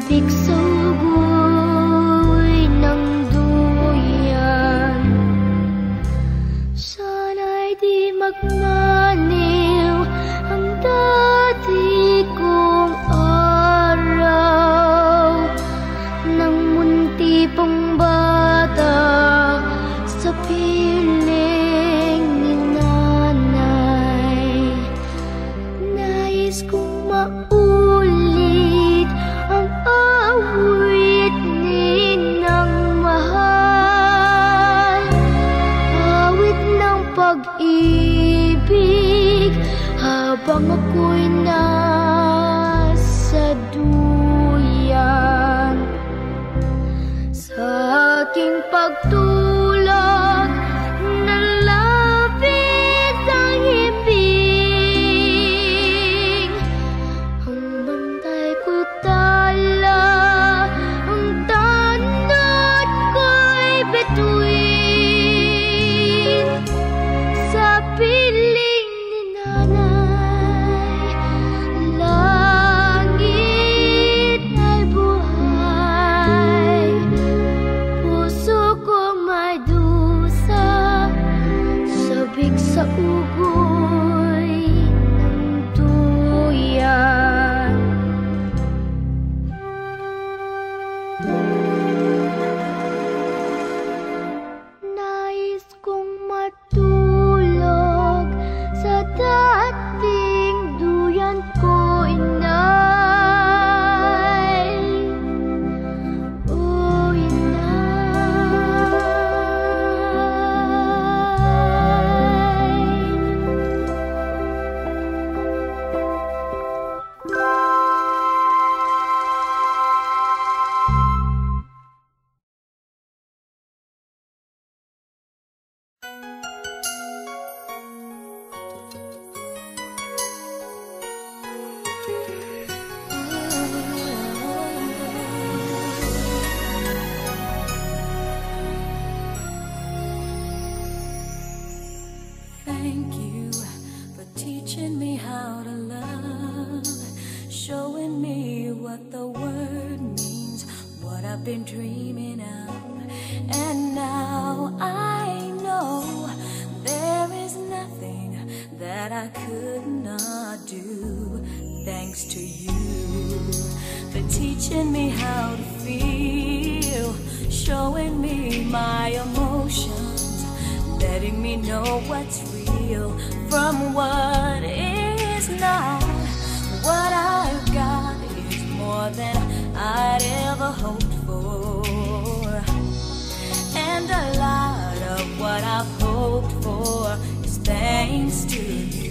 sabik sa ugoy ng duyan. Sana'y di magmaniw ang dati kong araw, nang munti pang bata sa piling ni nanay. Nais kong maulit ang awit ninang mahal, awit ng pag-ibig habang ako'y nasa duyan. Sa aking pagtulog nalapit ang ibig, ang bantay ko tala, ang tanod ko'y bituin. Sa piling ni nanay, langit ay buhay. Puso ko may dusa, sabik sa ugoy ng duyan. Nais kong matulog sa dating duyan ko, inay. Oh, Thank you for teaching me how to love, showing me what the word means, what I've been dreaming of. And now I know there is nothing that I could not do, thanks to you for teaching me how to feel, showing me my emotions, letting me know what's real from what is not. What I've got is more than I'd ever hoped for, and a lot of what I've hoped for is thanks to you.